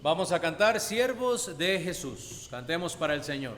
Vamos a cantar Siervos de Jesús. Cantemos para el Señor.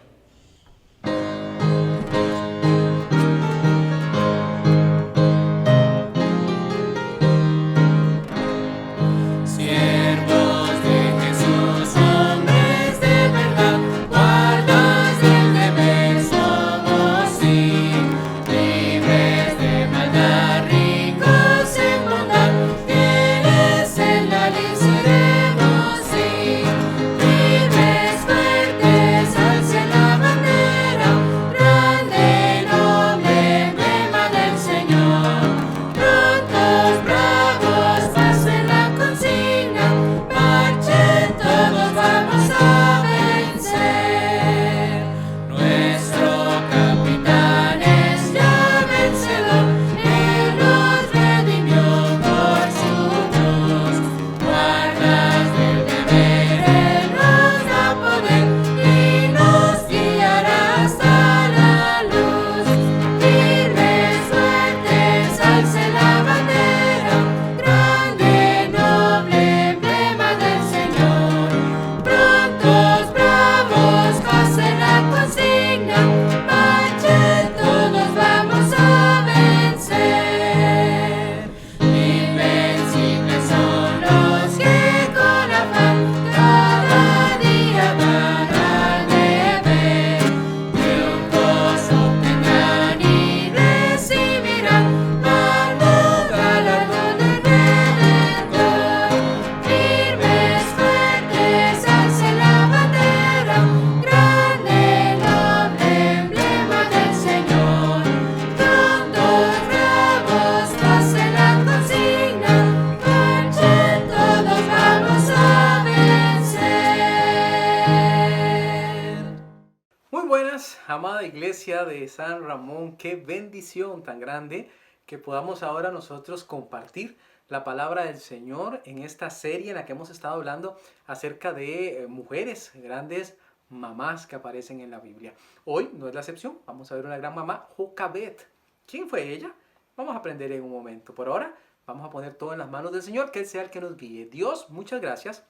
Amada iglesia de San Ramón, qué bendición tan grande que podamos ahora nosotros compartir la palabra del Señor en esta serie en la que hemos estado hablando acerca de mujeres, grandes mamás que aparecen en la Biblia. Hoy no es la excepción, vamos a ver una gran mamá, Jocabed. ¿Quién fue ella? Vamos a aprender en un momento. Por ahora vamos a poner todo en las manos del Señor, que Él sea el que nos guíe. Dios, muchas gracias.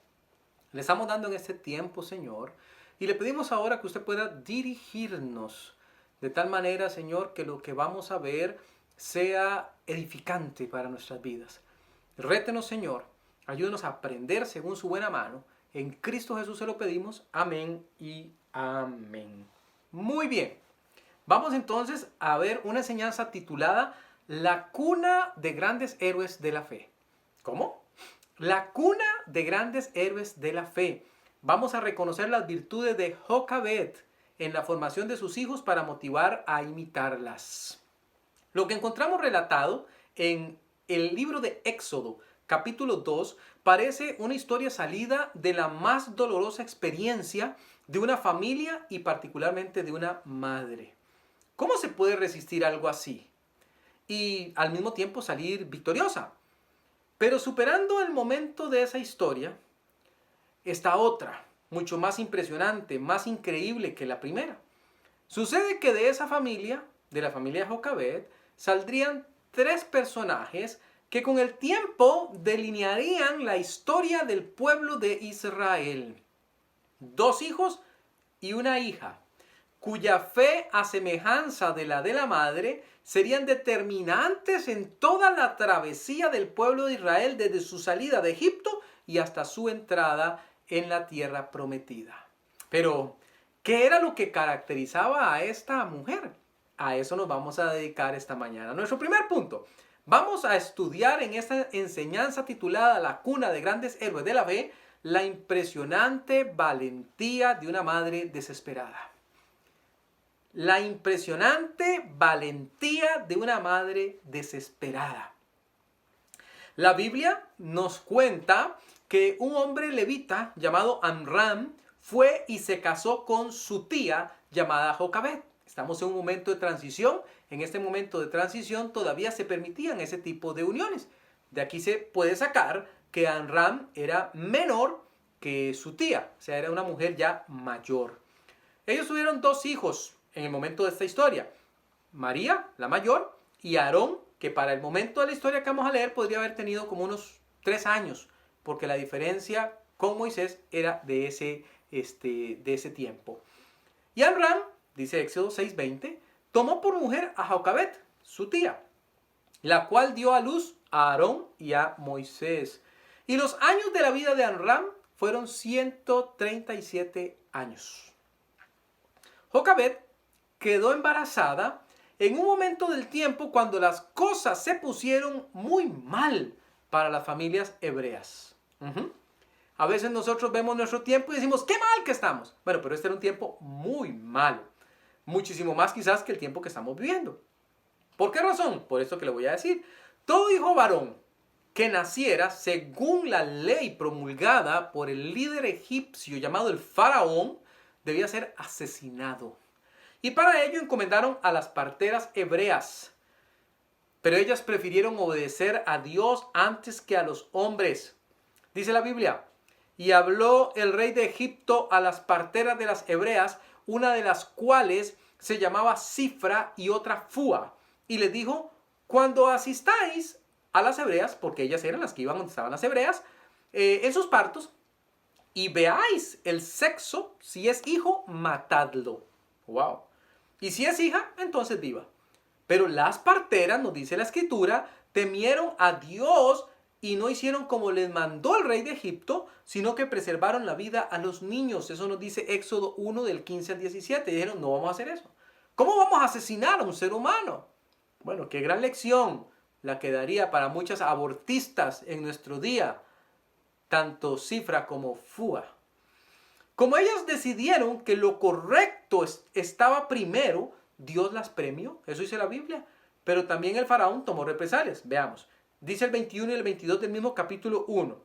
Le estamos dando en este tiempo, Señor, y le pedimos ahora que usted pueda dirigirnos de tal manera, Señor, que lo que vamos a ver sea edificante para nuestras vidas. Rétenos, Señor. Ayúdenos a aprender según su buena mano. En Cristo Jesús se lo pedimos. Amén y amén. Muy bien. Vamos entonces a ver una enseñanza titulada La cuna de grandes héroes de la fe. ¿Cómo? La cuna de grandes héroes de la fe. Vamos a reconocer las virtudes de Jocabed en la formación de sus hijos para motivar a imitarlas. Lo que encontramos relatado en el libro de Éxodo, capítulo 2, parece una historia salida de la más dolorosa experiencia de una familia y particularmente de una madre. ¿Cómo se puede resistir algo así y al mismo tiempo salir victoriosa? Pero superando el momento de esa historia, está otra, mucho más impresionante, más increíble que la primera. Sucede que de esa familia, de la familia Jocabed, saldrían 3 personajes que con el tiempo delinearían la historia del pueblo de Israel. 2 hijos y una hija, cuya fe a semejanza de la madre serían determinantes en toda la travesía del pueblo de Israel desde su salida de Egipto y hasta su entrada en la tierra prometida. Pero, ¿qué era lo que caracterizaba a esta mujer? A eso nos vamos a dedicar esta mañana. Nuestro primer punto. Vamos a estudiar en esta enseñanza titulada La cuna de grandes héroes de la fe, la impresionante valentía de una madre desesperada. La impresionante valentía de una madre desesperada. La Biblia nos cuenta que un hombre levita llamado Amram fue y se casó con su tía llamada Jocabed. Estamos en un momento de transición. En este momento de transición todavía se permitían ese tipo de uniones. De aquí se puede sacar que Amram era menor que su tía. O sea, era una mujer ya mayor. Ellos tuvieron 2 hijos en el momento de esta historia. María, la mayor, y Aarón, que para el momento de la historia que vamos a leer podría haber tenido como unos 3 años, porque la diferencia con Moisés era de ese tiempo. Y Amram, dice Éxodo 6:20, tomó por mujer a Jocabet, su tía, la cual dio a luz a Aarón y a Moisés. Y los años de la vida de Amram fueron 137 años. Jocabet quedó embarazada en un momento del tiempo cuando las cosas se pusieron muy mal para las familias hebreas. A veces nosotros vemos nuestro tiempo y decimos, ¡qué mal que estamos! Bueno, pero este era un tiempo muy malo. Muchísimo más quizás que el tiempo que estamos viviendo. ¿Por qué razón? Por esto que le voy a decir. Todo hijo varón que naciera según la ley promulgada por el líder egipcio llamado el faraón debía ser asesinado. Y para ello encomendaron a las parteras hebreas. Pero ellas prefirieron obedecer a Dios antes que a los hombres. Dice la Biblia, y habló el rey de Egipto a las parteras de las hebreas, una de las cuales se llamaba Cifra y otra Fúa. Y les dijo, cuando asistáis a las hebreas, porque ellas eran las que iban donde estaban las hebreas, en sus partos, y veáis el sexo, si es hijo, matadlo. Wow. Y si es hija, entonces viva. Pero las parteras, nos dice la escritura, temieron a Dios y no hicieron como les mandó el rey de Egipto, sino que preservaron la vida a los niños. Eso nos dice Éxodo 1 del 15 al 17. Y dijeron, no vamos a hacer eso. ¿Cómo vamos a asesinar a un ser humano? Bueno, qué gran lección la que daría para muchas abortistas en nuestro día, tanto Cifra como Fúa. Como ellas decidieron que lo correcto estaba primero, Dios las premió, eso dice la Biblia, pero también el faraón tomó represalias. Veamos, dice el 21 y el 22 del mismo capítulo 1.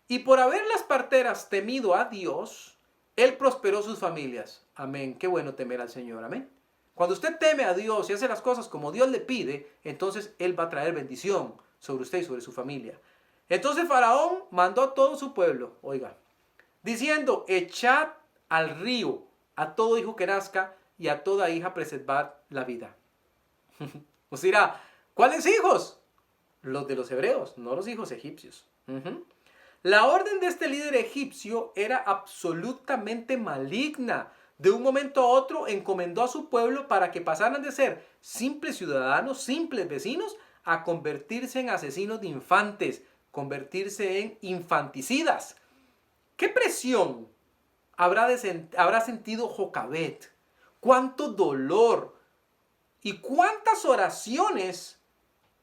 Y por haber las parteras temido a Dios, Él prosperó sus familias. Amén, qué bueno temer al Señor, amén. Cuando usted teme a Dios y hace las cosas como Dios le pide, entonces Él va a traer bendición sobre usted y sobre su familia. Entonces Faraón mandó a todo su pueblo, oiga, diciendo, echad al río a todo hijo que nazca y a toda hija preservad la vida. Usted dirá, ¿cuáles hijos? Los de los hebreos, no los hijos egipcios. La orden de este líder egipcio era absolutamente maligna. De un momento a otro encomendó a su pueblo para que pasaran de ser simples ciudadanos, simples vecinos, a convertirse en asesinos de infantes, convertirse en infanticidas. ¿Qué presión habrá sentido Jocabet? ¿Cuánto dolor? ¿Y cuántas oraciones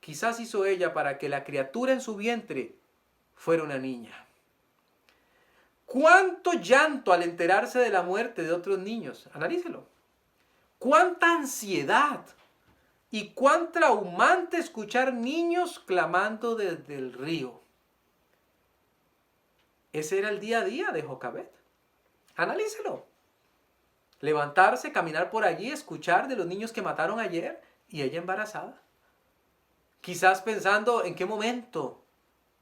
quizás hizo ella para que la criatura en su vientre fuera una niña? ¿Cuánto llanto al enterarse de la muerte de otros niños? Analícelo. ¿Cuánta ansiedad? Y cuán traumante escuchar niños clamando desde el río. Ese era el día a día de Jocabet. Analícelo. Levantarse, caminar por allí, escuchar de los niños que mataron ayer y ella embarazada. Quizás pensando en qué momento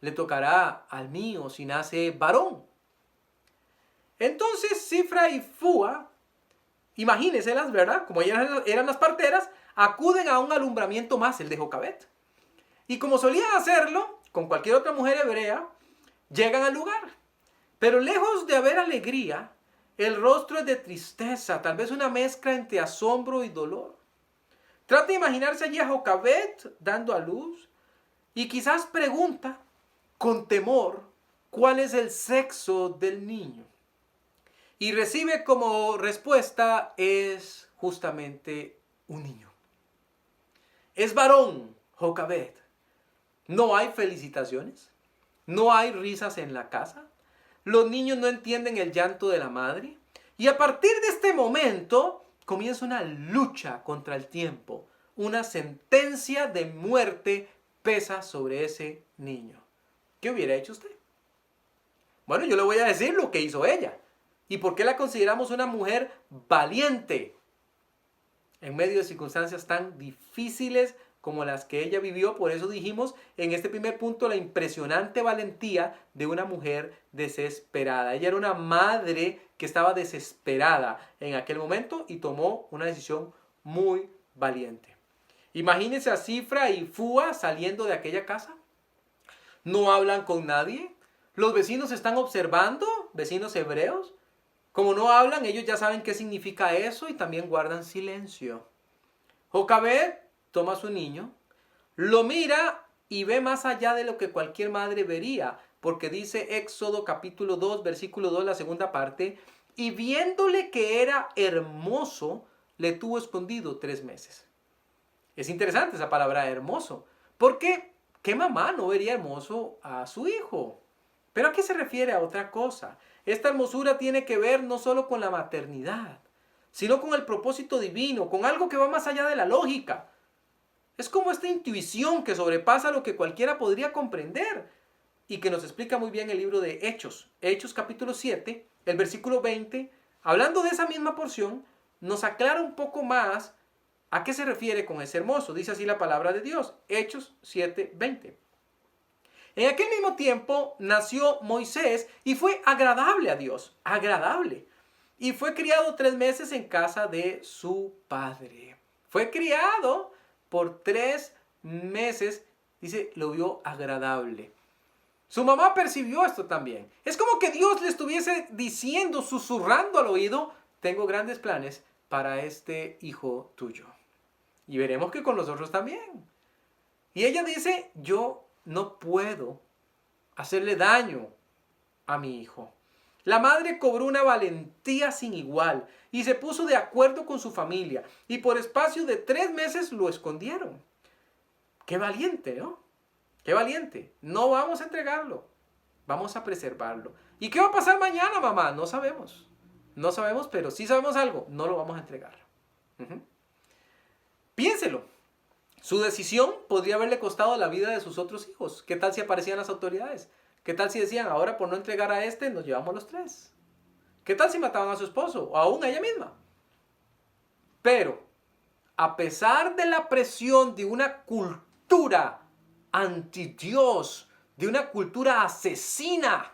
le tocará al mío si nace varón. Entonces Cifra y Fúa, imagínenselas, ¿verdad? Como ellas eran las parteras, acuden a un alumbramiento más, el de Jocabet. Y como solían hacerlo con cualquier otra mujer hebrea, llegan al lugar. Pero lejos de haber alegría, el rostro es de tristeza, tal vez una mezcla entre asombro y dolor. Trata de imaginarse allí a Jocabet dando a luz y quizás pregunta con temor cuál es el sexo del niño. Y recibe como respuesta es justamente un niño. Es varón, Jocabet. No hay felicitaciones, no hay risas en la casa. Los niños no entienden el llanto de la madre. Y a partir de este momento comienza una lucha contra el tiempo. Una sentencia de muerte pesa sobre ese niño. ¿Qué hubiera hecho usted? Bueno, yo le voy a decir lo que hizo ella. ¿Y por qué la consideramos una mujer valiente? En medio de circunstancias tan difíciles como las que ella vivió, por eso dijimos en este primer punto la impresionante valentía de una mujer desesperada. Ella era una madre que estaba desesperada en aquel momento y tomó una decisión muy valiente. Imagínense a Cifra y Fúa saliendo de aquella casa. No hablan con nadie, Los vecinos están observando, vecinos hebreos. Como no hablan, ellos ya saben qué significa eso y también guardan silencio. Jocabed toma a su niño, lo mira y ve más allá de lo que cualquier madre vería, porque dice Éxodo capítulo 2, versículo 2, la segunda parte, y viéndole que era hermoso, le tuvo escondido 3 meses. Es interesante esa palabra hermoso, porque ¿qué mamá no vería hermoso a su hijo? Pero aquí se refiere a otra cosa. Esta hermosura tiene que ver no solo con la maternidad, sino con el propósito divino, con algo que va más allá de la lógica. Es como esta intuición que sobrepasa lo que cualquiera podría comprender y que nos explica muy bien el libro de Hechos. Hechos capítulo 7, el versículo 20, hablando de esa misma porción, nos aclara un poco más a qué se refiere con ese hermoso. Dice así la palabra de Dios, Hechos 7, 20. En aquel mismo tiempo nació Moisés y fue agradable a Dios, agradable. Y fue criado 3 meses en casa de su padre. Fue criado por 3 meses, dice, lo vio agradable. Su mamá percibió esto también. Es como que Dios le estuviese diciendo, susurrando al oído, tengo grandes planes para este hijo tuyo. Y veremos que con los otros también. Y ella dice, yo no puedo hacerle daño a mi hijo. La madre cobró una valentía sin igual y se puso de acuerdo con su familia y por espacio de 3 meses lo escondieron. Qué valiente, ¿no? Qué valiente. No vamos a entregarlo, vamos a preservarlo. ¿Y qué va a pasar mañana, mamá? No sabemos. No sabemos, pero sí sabemos algo, no lo vamos a entregar. Piénselo. Su decisión podría haberle costado la vida de sus otros hijos. ¿Qué tal si aparecían las autoridades? ¿Qué tal si decían, ahora por no entregar a este, nos llevamos los 3? ¿Qué tal si mataban a su esposo o aún a ella misma? Pero, a pesar de la presión de una cultura anti-Dios, de una cultura asesina,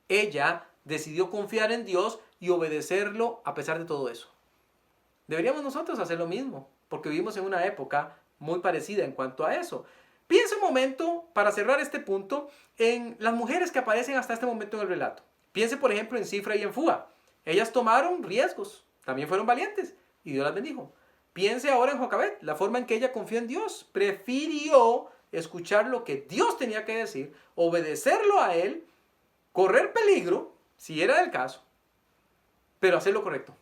ella decidió confiar en Dios y obedecerlo a pesar de todo eso. Deberíamos nosotros hacer lo mismo, porque vivimos en una época muy parecida en cuanto a eso. Piensa un momento, para cerrar este punto, en las mujeres que aparecen hasta este momento en el relato. Piense, por ejemplo, en Cifra y en Fúa. Ellas tomaron riesgos, también fueron valientes, y Dios las bendijo. Piense ahora en Jocabed, la forma en que ella confió en Dios. Prefirió escuchar lo que Dios tenía que decir, obedecerlo a Él, correr peligro, si era el caso, pero hacer lo correcto.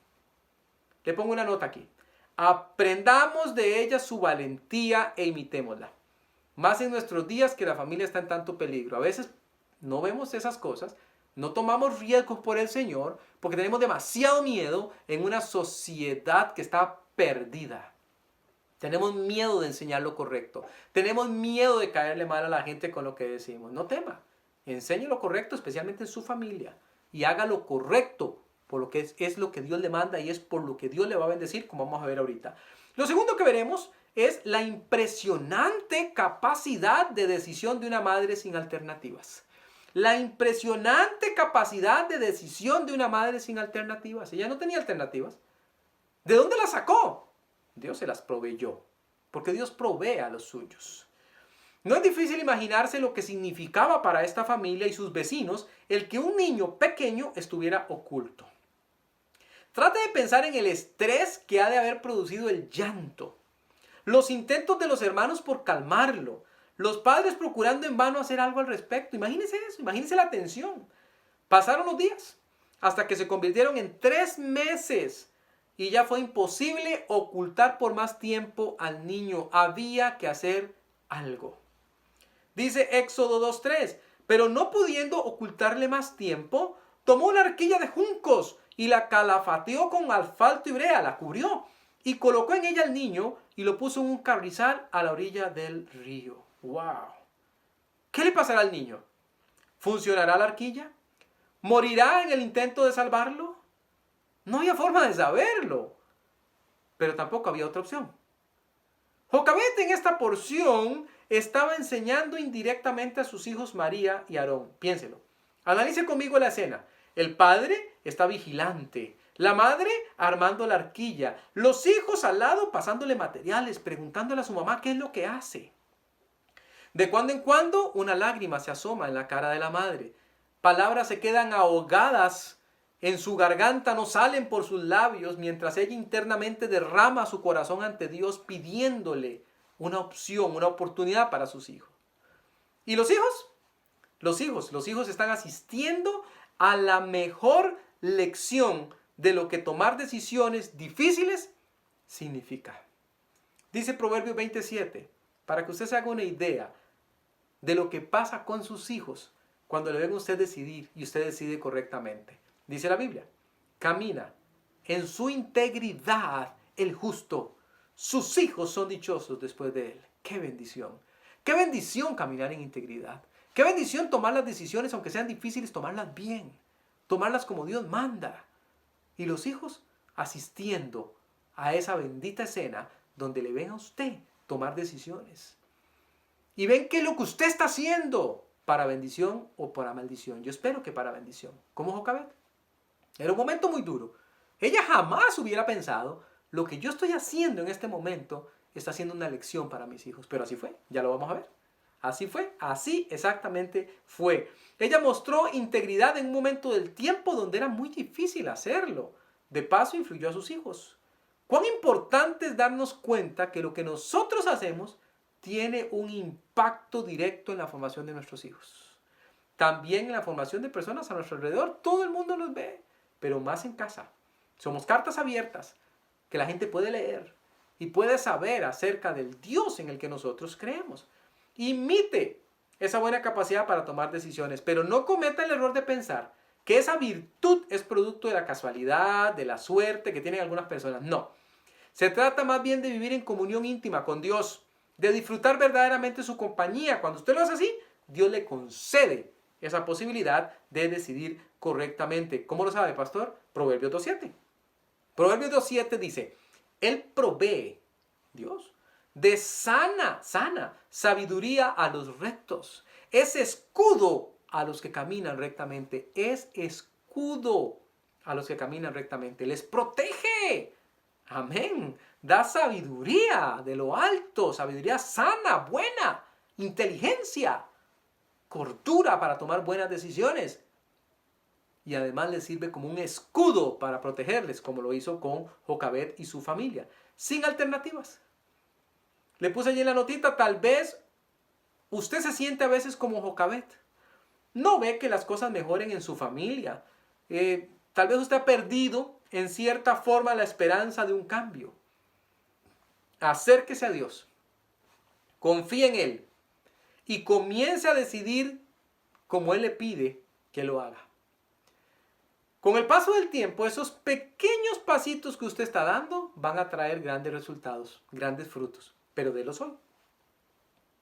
Le pongo una nota aquí. Aprendamos de ella su valentía e imitémosla. Más en nuestros días que la familia está en tanto peligro. A veces no vemos esas cosas, no tomamos riesgos por el Señor porque tenemos demasiado miedo en una sociedad que está perdida. Tenemos miedo de enseñar lo correcto. Tenemos miedo de caerle mal a la gente con lo que decimos. No tema. Enseñe lo correcto, especialmente en su familia. Y haga lo correcto por lo que es lo que Dios le manda y es por lo que Dios le va a bendecir, como vamos a ver ahorita. Lo segundo que veremos es la impresionante capacidad de decisión de una madre sin alternativas. La impresionante capacidad de decisión de una madre sin alternativas. Ella no tenía alternativas. ¿De dónde las sacó? Dios se las proveyó, porque Dios provee a los suyos. No es difícil imaginarse lo que significaba para esta familia y sus vecinos el que un niño pequeño estuviera oculto. Trate de pensar en el estrés que ha de haber producido el llanto, los intentos de los hermanos por calmarlo, los padres procurando en vano hacer algo al respecto. Imagínense eso, imagínense la tensión. Pasaron los días hasta que se convirtieron en 3 meses y ya fue imposible ocultar por más tiempo al niño. Había que hacer algo. Dice Éxodo 2:3, pero no pudiendo ocultarle más tiempo, tomó una arquilla de juncos y la calafateó con asfalto y brea, la cubrió y colocó en ella al niño y lo puso en un carrizal a la orilla del río. ¡Wow! ¿Qué le pasará al niño? ¿Funcionará la arquilla? ¿Morirá en el intento de salvarlo? No había forma de saberlo, pero tampoco había otra opción. Jocabed en esta porción estaba enseñando indirectamente a sus hijos María y Aarón. Piénselo. Analice conmigo la escena. El padre está vigilante, la madre armando la arquilla, los hijos al lado pasándole materiales, preguntándole a su mamá qué es lo que hace. De cuando en cuando una lágrima se asoma en la cara de la madre. palabras se quedan ahogadas en su garganta, no salen por sus labios, mientras ella internamente derrama su corazón ante Dios pidiéndole una opción, una oportunidad para sus hijos. ¿Y los hijos? Los hijos están asistiendo a la mejor lección de lo que tomar decisiones difíciles significa. Dice Proverbios 27, para que usted se haga una idea de lo que pasa con sus hijos cuando le ven a usted decidir y usted decide correctamente. Dice la Biblia, camina en su integridad el justo. Sus hijos son dichosos después de él. ¡Qué bendición! ¡Qué bendición caminar en integridad! ¡Qué bendición tomar las decisiones, aunque sean difíciles, tomarlas bien! Tomarlas como Dios manda. Y los hijos asistiendo a esa bendita escena donde le ven a usted tomar decisiones. Y ven qué es lo que usted está haciendo para bendición o para maldición. Yo espero que para bendición. Como Jocabet. Era un momento muy duro. Ella jamás hubiera pensado, lo que yo estoy haciendo en este momento está siendo una lección para mis hijos. Pero así fue, ya lo vamos a ver. Así fue, así exactamente fue. Ella mostró integridad en un momento del tiempo donde era muy difícil hacerlo. De paso influyó a sus hijos. Cuán importante es darnos cuenta que lo que nosotros hacemos tiene un impacto directo en la formación de nuestros hijos. También en la formación de personas a nuestro alrededor. Todo el mundo los ve, pero más en casa. Somos cartas abiertas que la gente puede leer y puede saber acerca del Dios en el que nosotros creemos. Imite esa buena capacidad para tomar decisiones, pero no cometa el error de pensar que esa virtud es producto de la casualidad, de la suerte que tienen algunas personas. No. Se trata más bien de vivir en comunión íntima con Dios, de disfrutar verdaderamente su compañía. Cuando usted lo hace así, Dios le concede esa posibilidad de decidir correctamente. ¿Cómo lo sabe, pastor? Proverbios 2.7. Proverbios 2.7 dice, Él provee, Dios, de sana sabiduría a los rectos. Es escudo a los que caminan rectamente. Es escudo a los que caminan rectamente. Les protege. Amén. Da sabiduría de lo alto. Sabiduría sana, buena. Inteligencia. Cordura para tomar buenas decisiones. Y además les sirve como un escudo para protegerles, como lo hizo con Jocabet y su familia. Sin alternativas. Le puse allí en la notita, tal vez usted se siente a veces como Jocabet. No ve que las cosas mejoren en su familia. Tal vez usted ha perdido en cierta forma la esperanza de un cambio. Acérquese a Dios. Confíe en Él. Y comience a decidir como Él le pide que lo haga. Con el paso del tiempo, esos pequeños pasitos que usted está dando van a traer grandes resultados, grandes frutos. Pero délos hoy.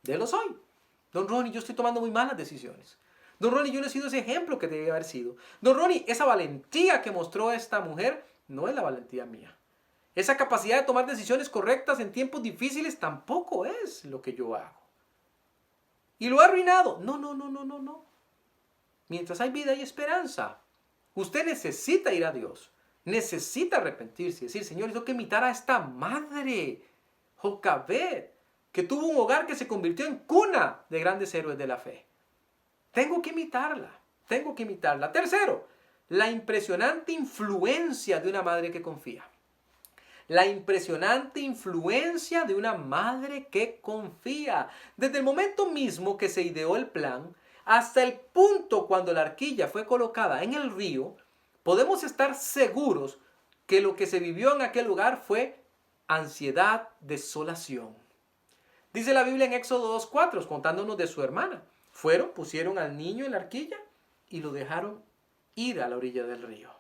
Délos hoy. Don Ronnie, yo estoy tomando muy malas decisiones. Don Ronnie, yo no he sido ese ejemplo que debía haber sido. Don Ronnie, esa valentía que mostró esta mujer no es la valentía mía. Esa capacidad de tomar decisiones correctas en tiempos difíciles tampoco es lo que yo hago. ¿Y lo ha arruinado? No. Mientras hay vida hay esperanza. Usted necesita ir a Dios. Necesita arrepentirse y decir, Señor, tengo que imitar a esta madre, Jocabet, que tuvo un hogar que se convirtió en cuna de grandes héroes de la fe. Tengo que imitarla. Tercero, la impresionante influencia de una madre que confía. La impresionante influencia de una madre que confía. Desde el momento mismo que se ideó el plan, hasta el punto cuando la arquilla fue colocada en el río, podemos estar seguros que lo que se vivió en aquel lugar fue ansiedad, desolación. Dice la Biblia en Éxodo 2.4, contándonos de su hermana. Pusieron al niño en la arquilla y lo dejaron ir a la orilla del río.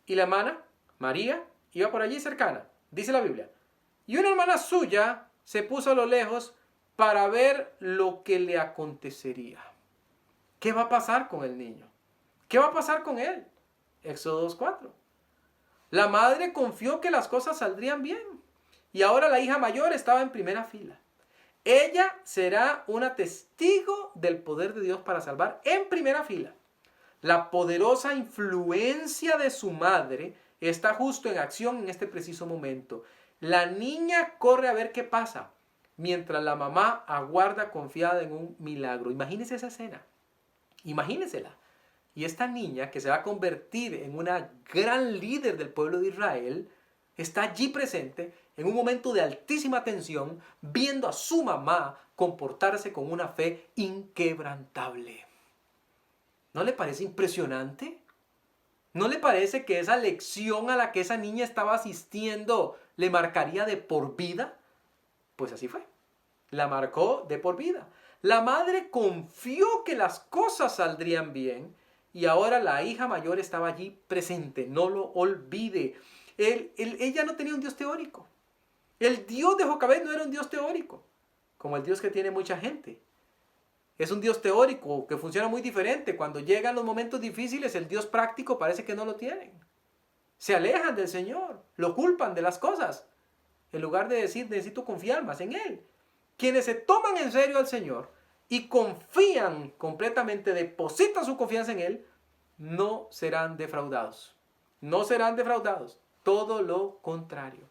Y la hermana, María, iba por allí cercana, dice la Biblia. Y una hermana suya se puso a lo lejos para ver lo que le acontecería. ¿Qué va a pasar con el niño? ¿Qué va a pasar con él? Éxodo 2.4. La madre confió que las cosas saldrían bien. Y ahora la hija mayor estaba en primera fila. Ella será una testigo del poder de Dios para salvar en primera fila. La poderosa influencia de su madre está justo en acción en este preciso momento. La niña corre a ver qué pasa, mientras la mamá aguarda confiada en un milagro. Imagínese esa escena. Imagínesela. Y esta niña, que se va a convertir en una gran líder del pueblo de Israel, está allí presente en un momento de altísima tensión, viendo a su mamá comportarse con una fe inquebrantable. ¿No le parece impresionante? ¿No le parece que esa lección a la que esa niña estaba asistiendo le marcaría de por vida? Pues así fue. La marcó de por vida. La madre confió que las cosas saldrían bien y ahora la hija mayor estaba allí presente. No lo olvide. Ella no tenía un Dios teórico. El Dios de Jocabed no era un Dios teórico, como el Dios que tiene mucha gente. Es un Dios teórico que funciona muy diferente. Cuando llegan los momentos difíciles, el Dios práctico parece que no lo tienen. Se alejan del Señor, lo culpan de las cosas, en lugar de decir, necesito confiar más en Él. Quienes se toman en serio al Señor y confían completamente, depositan su confianza en Él, no serán defraudados. No serán defraudados. Todo lo contrario.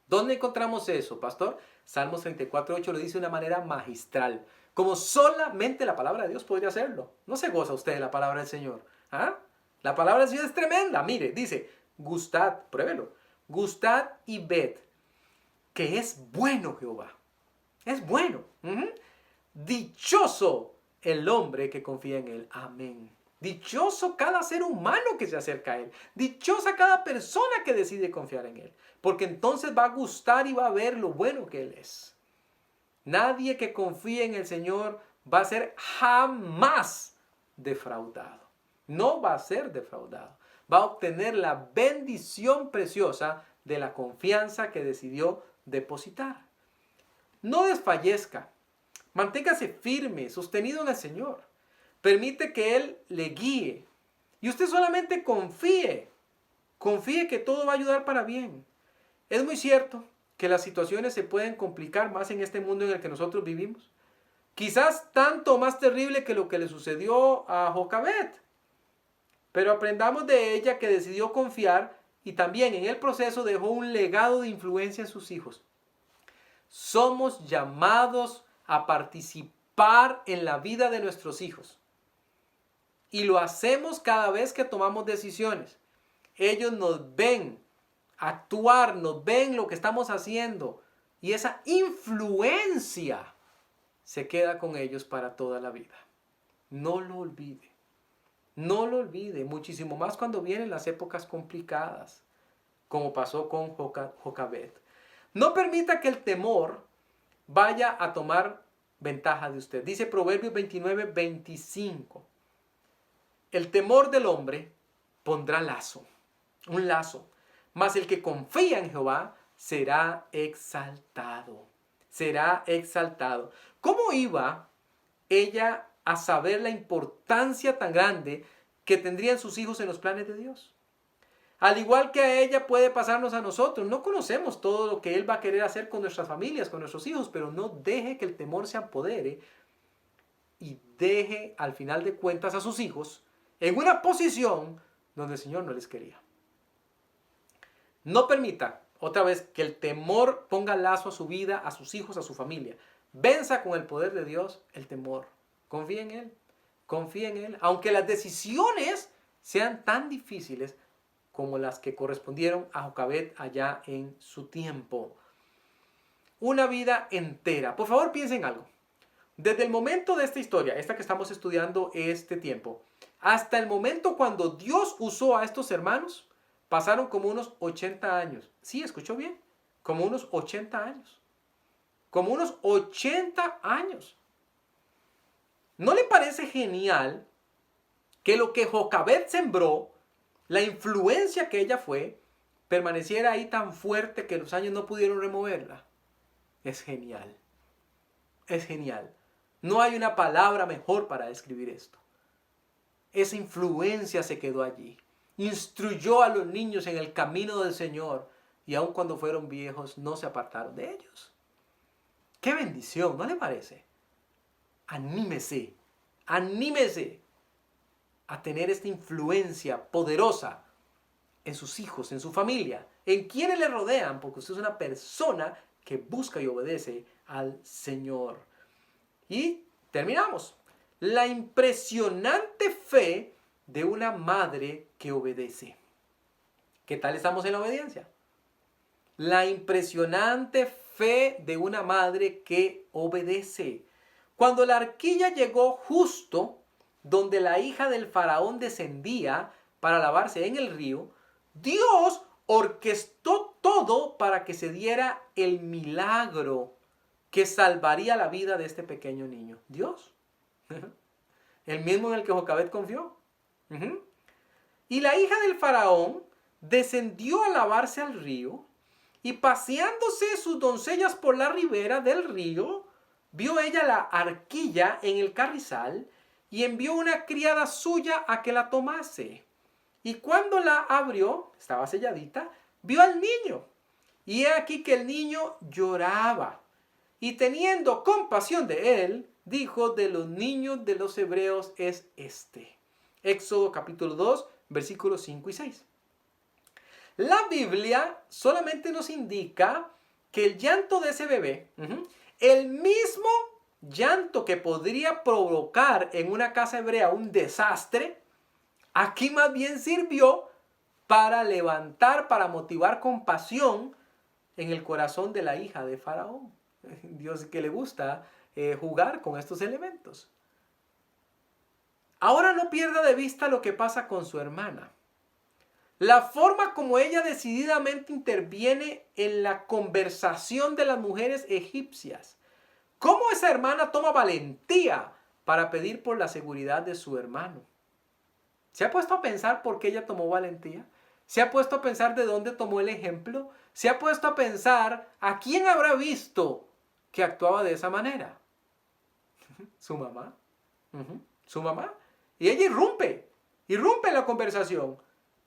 ¿Dónde encontramos eso, pastor? Salmos 34:8 lo dice de una manera magistral, como solamente la palabra de Dios podría hacerlo. ¿No se goza usted de la palabra del Señor? ¿Ah? La palabra del Señor es tremenda. Mire, dice, gustad, pruébelo, gustad y ved que es bueno Jehová. Es bueno. Dichoso el hombre que confía en Él. Amén. Dichoso cada ser humano que se acerca a Él. Dichosa cada persona que decide confiar en Él. Porque entonces va a gustar y va a ver lo bueno que Él es. Nadie que confíe en el Señor va a ser jamás defraudado. No va a ser defraudado. Va a obtener la bendición preciosa de la confianza que decidió depositar. No desfallezca. Manténgase firme, sostenido en el Señor. Permite que Él le guíe. Y usted solamente confíe. Confíe que todo va a ayudar para bien. Es muy cierto que las situaciones se pueden complicar más en este mundo en el que nosotros vivimos. Quizás tanto más terrible que lo que le sucedió a Jocabed. Pero aprendamos de ella que decidió confiar y también en el proceso dejó un legado de influencia en sus hijos. Somos llamados a participar en la vida de nuestros hijos. Y lo hacemos cada vez que tomamos decisiones. Ellos nos ven actuar, nos ven lo que estamos haciendo. Y esa influencia se queda con ellos para toda la vida. No lo olvide. No lo olvide. Muchísimo más cuando vienen las épocas complicadas. Como pasó con Jocabed. No permita que el temor vaya a tomar ventaja de usted. Dice Proverbios 29:25. El temor del hombre pondrá lazo, un lazo, mas el que confía en Jehová será exaltado. Será exaltado. ¿Cómo iba ella a saber la importancia tan grande que tendrían sus hijos en los planes de Dios? Al igual que a ella puede pasarnos a nosotros. No conocemos todo lo que Él va a querer hacer con nuestras familias, con nuestros hijos, pero no deje que el temor se apodere y deje al final de cuentas a sus hijos en una posición donde el Señor no les quería. No permita, otra vez, que el temor ponga lazo a su vida, a sus hijos, a su familia. Venza con el poder de Dios el temor. Confía en Él. Confía en Él. Aunque las decisiones sean tan difíciles como las que correspondieron a Jocabed allá en su tiempo. Una vida entera. Por favor, piensen en algo. Desde el momento de esta historia, esta que estamos estudiando este tiempo, hasta el momento cuando Dios usó a estos hermanos, pasaron como unos 80 años. ¿Sí, escuchó bien? Como unos 80 años. Como unos 80 años. ¿No le parece genial que lo que Jocabed sembró, la influencia que ella fue, permaneciera ahí tan fuerte que los años no pudieron removerla? Es genial. Es genial. No hay una palabra mejor para describir esto. Esa influencia se quedó allí. Instruyó a los niños en el camino del Señor y aun cuando fueron viejos no se apartaron de ellos. ¡Qué bendición! ¿No le parece? Anímese, anímese a tener esta influencia poderosa en sus hijos, en su familia, en quienes le rodean, porque usted es una persona que busca y obedece al Señor. Y terminamos. La impresionante fe de una madre que obedece. ¿Qué tal estamos en la obediencia? La impresionante fe de una madre que obedece. Cuando la arquilla llegó justo donde la hija del faraón descendía para lavarse en el río, Dios orquestó todo para que se diera el milagro que salvaría la vida de este pequeño niño. Dios. El mismo en el que Jocabet confió. Y la hija del faraón descendió a lavarse al río y paseándose sus doncellas por la ribera del río, vio ella la arquilla en el carrizal y envió una criada suya a que la tomase. Y cuando la abrió, estaba selladita, vio al niño. Y he aquí que el niño lloraba. Y teniendo compasión de él, dijo: de los niños de los hebreos es este. Éxodo capítulo 2, versículos 5 y 6. La Biblia solamente nos indica que el llanto de ese bebé, el mismo llanto que podría provocar en una casa hebrea un desastre, aquí más bien sirvió para levantar, para motivar compasión en el corazón de la hija de Faraón. Dios que le gusta jugar con estos elementos. Ahora no pierda de vista lo que pasa con su hermana. La forma como ella decididamente interviene en la conversación de las mujeres egipcias. Cómo esa hermana toma valentía para pedir por la seguridad de su hermano. ¿Se ha puesto a pensar por qué ella tomó valentía? ¿Se ha puesto a pensar de dónde tomó el ejemplo? ¿Se ha puesto a pensar a quién habrá visto que actuaba de esa manera? ¿Su mamá? ¿Su mamá? Y ella irrumpe la conversación.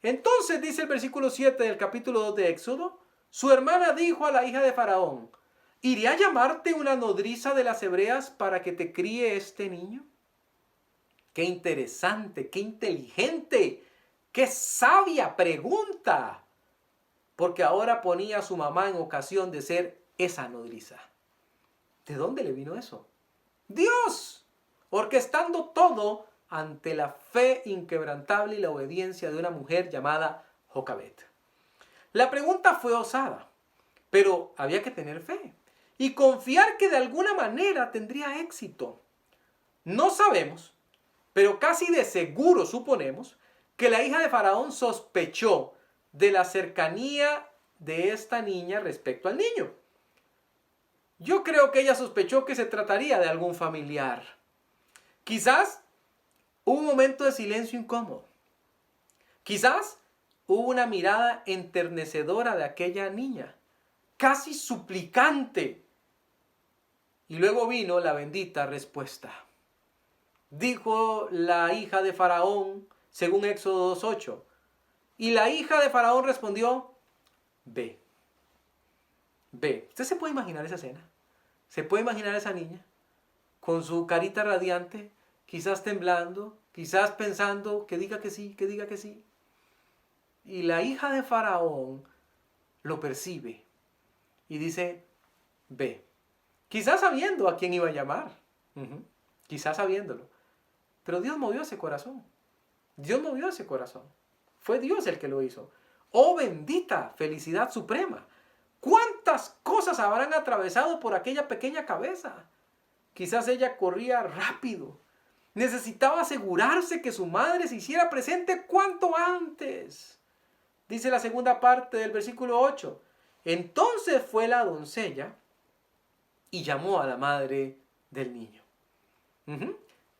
Entonces dice el versículo 7 del capítulo 2 de Éxodo: su hermana dijo a la hija de Faraón: ¿iré a llamarte una nodriza de las hebreas para que te críe este niño? Qué interesante, qué inteligente, qué sabia pregunta. Porque ahora ponía a su mamá en ocasión de ser esa nodriza. ¿De dónde le vino eso? Dios, orquestando todo ante la fe inquebrantable y la obediencia de una mujer llamada Jocabet. La pregunta fue osada, pero había que tener fe y confiar que de alguna manera tendría éxito. No sabemos, pero casi de seguro suponemos que la hija de Faraón sospechó de la cercanía de esta niña respecto al niño. Yo creo que ella sospechó que se trataría de algún familiar. Quizás hubo un momento de silencio incómodo. Quizás hubo una mirada enternecedora de aquella niña, casi suplicante. Y luego vino la bendita respuesta. Dijo la hija de Faraón, según Éxodo 2:8. Y la hija de Faraón respondió: ve. Ve. ¿Usted se puede imaginar esa escena? ¿Se puede imaginar a esa niña con su carita radiante, quizás temblando, quizás pensando que diga que sí, que diga que sí? Y la hija de Faraón lo percibe y dice: ve. Quizás sabiendo a quién iba a llamar. Quizás sabiéndolo. Pero Dios movió ese corazón. Dios movió ese corazón. Fue Dios el que lo hizo. ¡Oh, bendita felicidad suprema! ¿Cuántas cosas habrán atravesado por aquella pequeña cabeza? Quizás ella corría rápido. Necesitaba asegurarse que su madre se hiciera presente cuanto antes. Dice la segunda parte del versículo 8. Entonces fue la doncella y llamó a la madre del niño.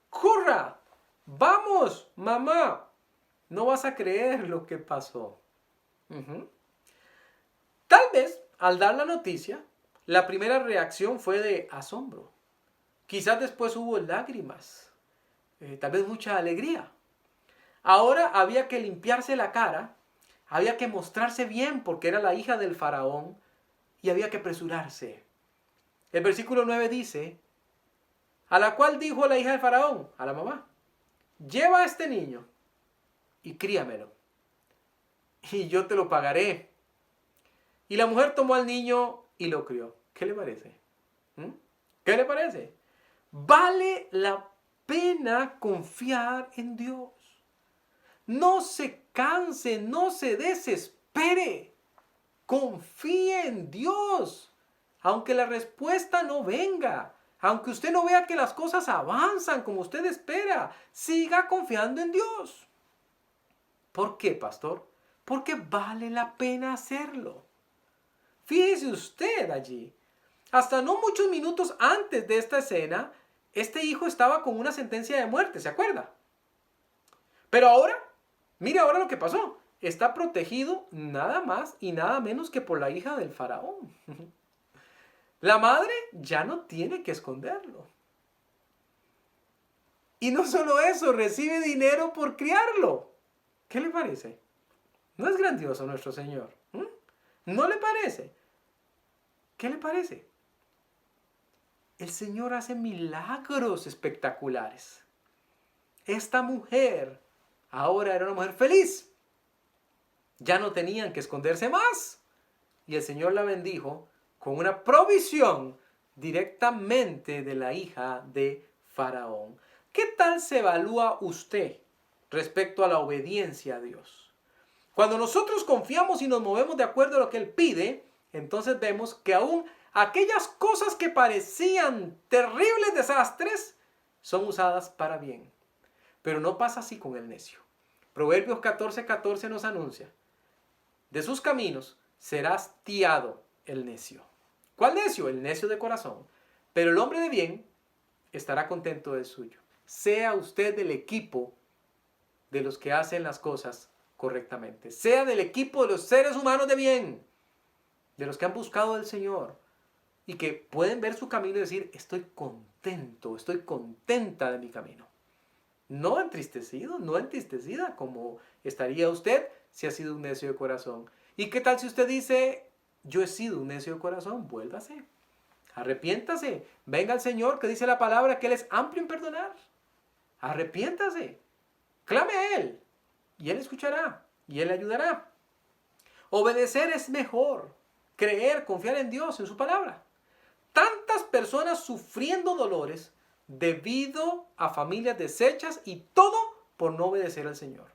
¡Corra! ¡Vamos, mamá! No vas a creer lo que pasó. Tal vez, al dar la noticia, la primera reacción fue de asombro. Quizás después hubo lágrimas. Tal vez mucha alegría. Ahora había que limpiarse la cara. Había que mostrarse bien porque era la hija del faraón. Y había que apresurarse. El versículo 9 dice: a la cual dijo la hija del faraón, a la mamá: lleva a este niño y críamelo, y yo te lo pagaré. Y la mujer tomó al niño y lo crió. ¿Qué le parece? ¿Qué le parece? Vale la pena confiar en Dios. No se canse, no se desespere. Confíe en Dios. Aunque la respuesta no venga, aunque usted no vea que las cosas avanzan como usted espera, siga confiando en Dios. ¿Por qué, pastor? Porque vale la pena hacerlo. Fíjese usted allí. Hasta no muchos minutos antes de esta escena, este hijo estaba con una sentencia de muerte, ¿se acuerda? Pero ahora, mire ahora lo que pasó. Está protegido nada más y nada menos que por la hija del faraón. La madre ya no tiene que esconderlo. Y no solo eso, recibe dinero por criarlo. ¿Qué le parece? ¿No es grandioso nuestro Señor? ¿No le parece? ¿Qué le parece? El Señor hace milagros espectaculares. Esta mujer ahora era una mujer feliz. Ya no tenían que esconderse más. Y el Señor la bendijo con una provisión directamente de la hija de Faraón. ¿Qué tal se evalúa usted respecto a la obediencia a Dios? Cuando nosotros confiamos y nos movemos de acuerdo a lo que Él pide, entonces vemos que aún aquellas cosas que parecían terribles desastres son usadas para bien. Pero no pasa así con el necio. Proverbios 14:14 nos anuncia: de sus caminos será hastiado el necio. ¿Cuál necio? El necio de corazón. Pero el hombre de bien estará contento del suyo. Sea usted del equipo de los que hacen las cosas correctamente. Sea del equipo de los seres humanos de bien, de los que han buscado al Señor y que pueden ver su camino y decir: estoy contento, estoy contenta de mi camino. No entristecido, no entristecida como estaría usted si ha sido un necio de corazón. ¿Y qué tal si usted dice: yo he sido un necio de corazón? Vuélvase, arrepiéntase, venga al Señor, que dice la palabra que Él es amplio en perdonar. Arrepiéntase, clame a Él y Él escuchará y Él le ayudará. Obedecer es mejor. Creer, confiar en Dios, en su palabra. Tantas personas sufriendo dolores debido a familias deshechas y todo por no obedecer al Señor.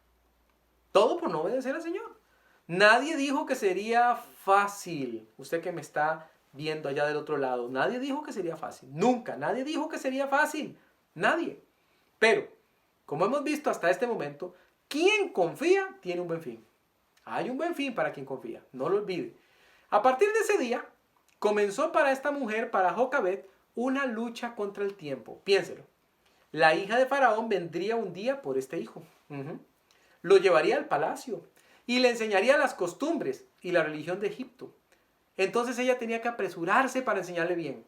Todo por no obedecer al Señor. Nadie dijo que sería fácil. Usted que me está viendo allá del otro lado, nadie dijo que sería fácil. Nunca, nadie dijo que sería fácil. Nadie. Pero, como hemos visto hasta este momento, quien confía tiene un buen fin. Hay un buen fin para quien confía, no lo olvide. A partir de ese día, comenzó para esta mujer, para Jocabed, una lucha contra el tiempo. Piénselo. La hija de Faraón vendría un día por este hijo. Lo llevaría al palacio y le enseñaría las costumbres y la religión de Egipto. Entonces ella tenía que apresurarse para enseñarle bien.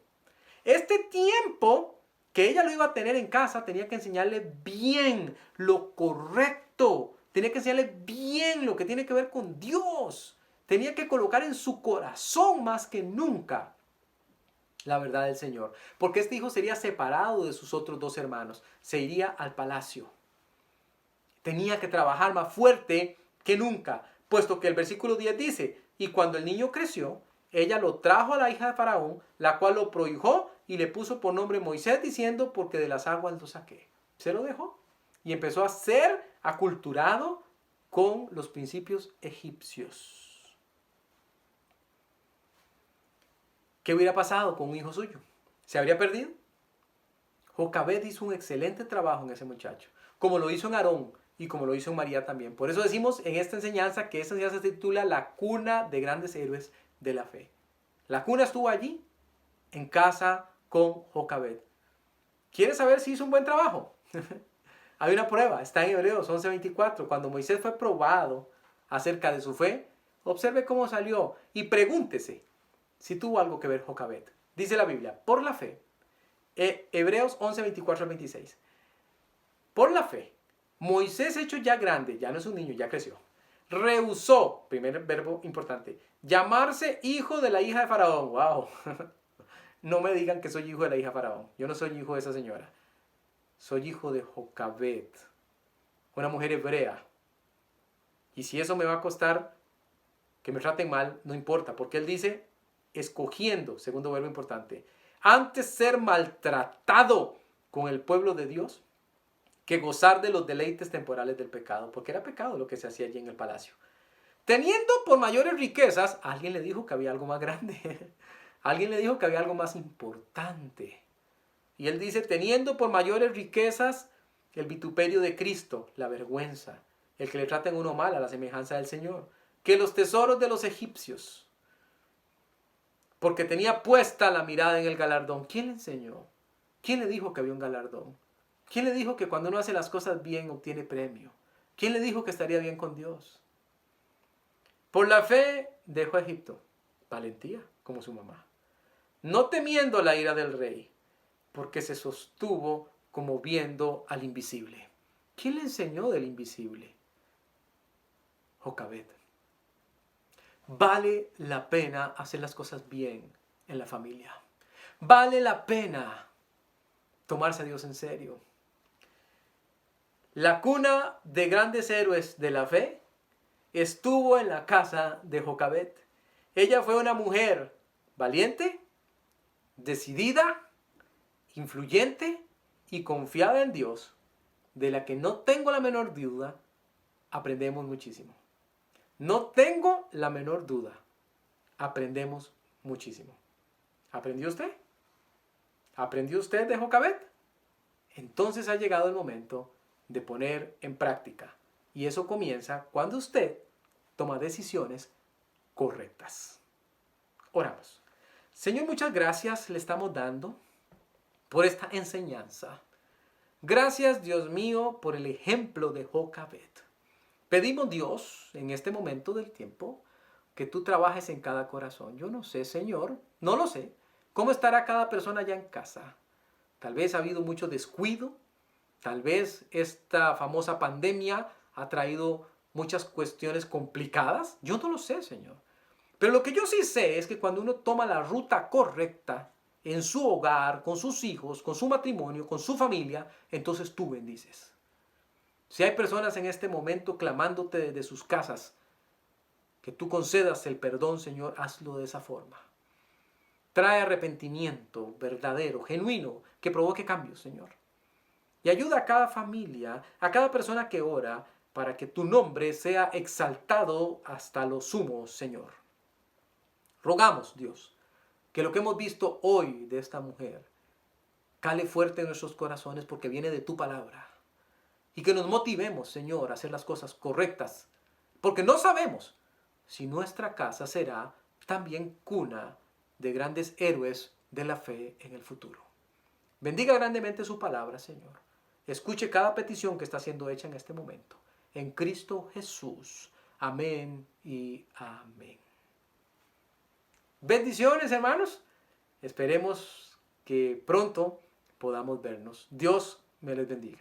Este tiempo que ella lo iba a tener en casa, tenía que enseñarle bien lo correcto. Tenía que enseñarle bien lo que tiene que ver con Dios. Tenía que colocar en su corazón más que nunca la verdad del Señor. Porque este hijo sería separado de sus otros dos hermanos. Se iría al palacio. Tenía que trabajar más fuerte que nunca. Puesto que el versículo 10 dice: y cuando el niño creció, ella lo trajo a la hija de Faraón, la cual lo prohijó y le puso por nombre Moisés, diciendo: porque de las aguas lo saqué. Se lo dejó y empezó a ser aculturado con los principios egipcios. ¿Qué hubiera pasado con un hijo suyo? ¿Se habría perdido? Jocabed hizo un excelente trabajo en ese muchacho, como lo hizo en Aarón y como lo hizo en María también. Por eso decimos en esta enseñanza que esta enseñanza se titula La cuna de grandes héroes de la fe. La cuna estuvo allí, en casa con Jocabed. ¿Quieres saber si hizo un buen trabajo? Hay una prueba, está en Hebreos 11:24. Cuando Moisés fue probado acerca de su fe, observe cómo salió y pregúntese si tuvo algo que ver Jocabed. Dice la Biblia: por la fe, Hebreos 11:24-26. Por la fe, Moisés, hecho ya grande, ya no es un niño, ya creció, rehusó, primer verbo importante, llamarse hijo de la hija de Faraón. ¡Wow! No me digan que soy hijo de la hija de Faraón. Yo no soy hijo de esa señora. Soy hijo de Jocabed, una mujer hebrea. Y si eso me va a costar que me traten mal, no importa, porque él dice: escogiendo, segundo verbo importante, antes ser maltratado con el pueblo de Dios que gozar de los deleites temporales del pecado, porque era pecado lo que se hacía allí en el palacio. Teniendo por mayores riquezas, alguien le dijo que había algo más grande. Alguien le dijo que había algo más importante. Y él dice, teniendo por mayores riquezas el vituperio de Cristo, la vergüenza, el que le traten uno mal a la semejanza del Señor, que los tesoros de los egipcios, porque tenía puesta la mirada en el galardón. ¿Quién le enseñó? ¿Quién le dijo que había un galardón? ¿Quién le dijo que cuando uno hace las cosas bien obtiene premio? ¿Quién le dijo que estaría bien con Dios? Por la fe dejó a Egipto, valentía, como su mamá, no temiendo la ira del rey, porque se sostuvo como viendo al invisible. ¿Quién le enseñó del invisible? Jocabed. Vale la pena hacer las cosas bien en la familia. Vale la pena tomarse a Dios en serio. La cuna de grandes héroes de la fe estuvo en la casa de Jocabed. Ella fue una mujer valiente, decidida, influyente y confiada en Dios, de la que no tengo la menor duda, aprendemos muchísimo. No tengo la menor duda, aprendemos muchísimo. ¿Aprendió usted? ¿Aprendió usted de Jocabed? Entonces ha llegado el momento de poner en práctica. Y eso comienza cuando usted toma decisiones correctas. Oramos. Señor, muchas gracias le estamos dando por esta enseñanza. Gracias, Dios mío, por el ejemplo de Jocabed. Pedimos, Dios, en este momento del tiempo, que tú trabajes en cada corazón. Yo no sé, Señor, no lo sé, cómo estará cada persona allá en casa. Tal vez ha habido mucho descuido, tal vez esta famosa pandemia ha traído muchas cuestiones complicadas. Yo no lo sé, Señor. Pero lo que yo sí sé es que cuando uno toma la ruta correcta en su hogar, con sus hijos, con su matrimonio, con su familia, entonces tú bendices. Si hay personas en este momento clamándote desde sus casas, que tú concedas el perdón, Señor, hazlo de esa forma. Trae arrepentimiento verdadero, genuino, que provoque cambios, Señor. Y ayuda a cada familia, a cada persona que ora, para que tu nombre sea exaltado hasta lo sumo, Señor. Rogamos, Dios, que lo que hemos visto hoy de esta mujer cale fuerte en nuestros corazones porque viene de tu palabra. Y que nos motivemos, Señor, a hacer las cosas correctas, porque no sabemos si nuestra casa será también cuna de grandes héroes de la fe en el futuro. Bendiga grandemente su palabra, Señor. Escuche cada petición que está siendo hecha en este momento. En Cristo Jesús. Amén y amén. Bendiciones, hermanos. Esperemos que pronto podamos vernos. Dios me les bendiga.